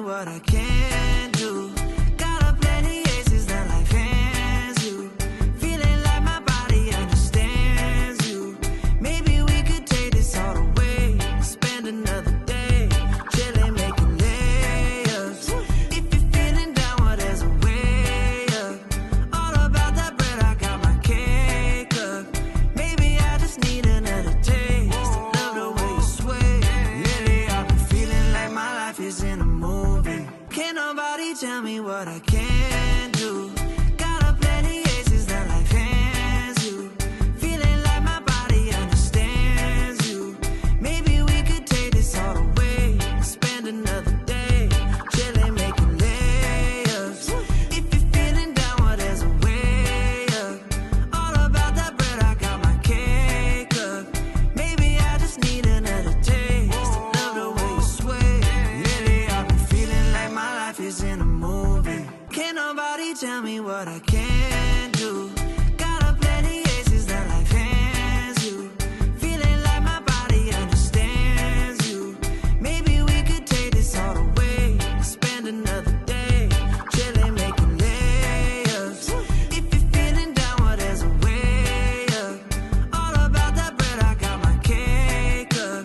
what I can do. Got a plenty aces that life hands you. Feeling like my body understands you. Maybe we could take this all the way. Spend another day chilling, making layups. If you're feeling down, well, there's a way up. All about that bread, I got my cake up. Maybe I just need another taste. Love the way you sway. Lately I've been feeling like my life is in a movie. Can't nobody tell me what I can do. Got a plenty aces that life hands you. Feeling like my body understands you. Maybe we could take this all the way. Spend another day chilling, making layups. If you're feeling down, well, there's a way up. All about that bread, I got my cake up. Maybe I just need another taste. Love the way you sway. Lately I've been feeling like my life is in a movie. Can't nobody tell me what I can do. Got a plenty aces that life hands you. Feeling like my body understands you. Maybe we could take this all the way. Spend another day chilling, making layups. If you're feeling down, well, there's a way up. All about that bread, I got my cake up.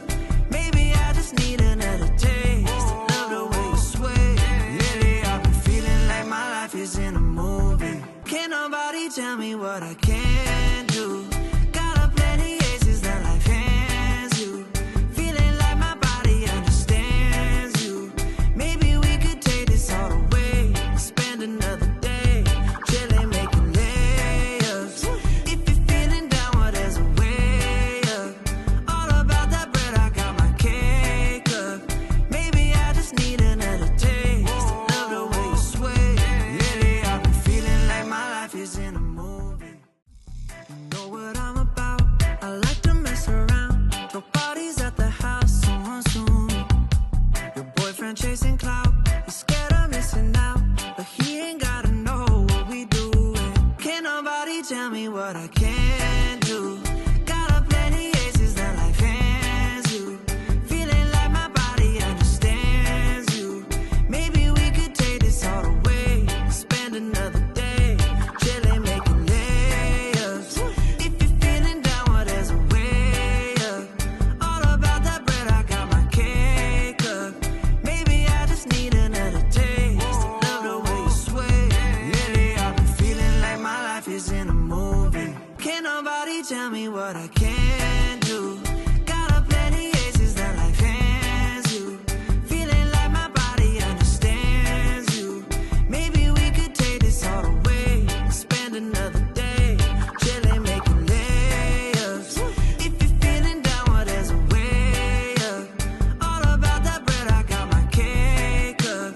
Maybe I just need another taste. Love the way you sway. Lately I've been feeling like my life is in a movie. Can't nobody tell me what I can do. Got a plenty aces that life hands you. Feeling like my body understands you. Maybe we could take this all the way. Spend another day chilling, making layups. If you're feeling down, well, there's a way up. All about that bread, I got my cake up. Maybe I just need another taste. Love the way you sway. Lately I've been feeling like my life is in a movie. You know what I'm about. I like to mess around. Throw parties at the house, someone soon. Your boyfriend chasing clout. He's scared of missing out, but he ain't gotta know what we doing. Can't nobody tell me what I can do. Got a plenty aces that life hands you. Feeling like my body understands you. Maybe we could take this all the way. Spend another day chilling, making layups. If you're feeling down, well, there's a way up. All about that bread, I got my cake up. Maybe I just need another taste. Love the way you sway. Lately I've been feeling like my life is in a movie. Can't nobody tell me what I can do. Got a plenty aces that life hands you. Feeling like my body understands you. Maybe we could take this all the way. Spend another day chilling, making layups. If you're feeling down, well, there's a way up. All about that bread, I got my cake up.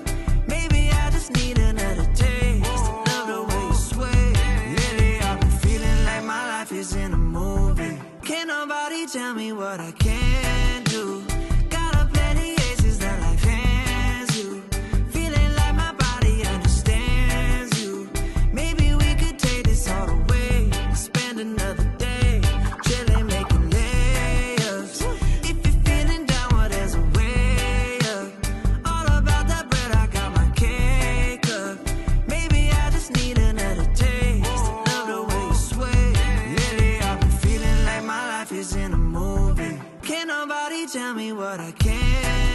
Maybe I just need another taste. Love the way you sway. Lately I've been feeling like my life is in a movie. Can't nobody tell me what I can do. Got a plenty aces that life hands you. Feeling like my body understands you. Maybe we could take this all the way. Spend another day chilling, making layups. If you're feeling down, well, there's a way up. All about that bread, I got my cake up. Maybe I just need another taste. Love the way you sway. Lately I've been feeling like my life is in a movie. Can't nobody tell me what I can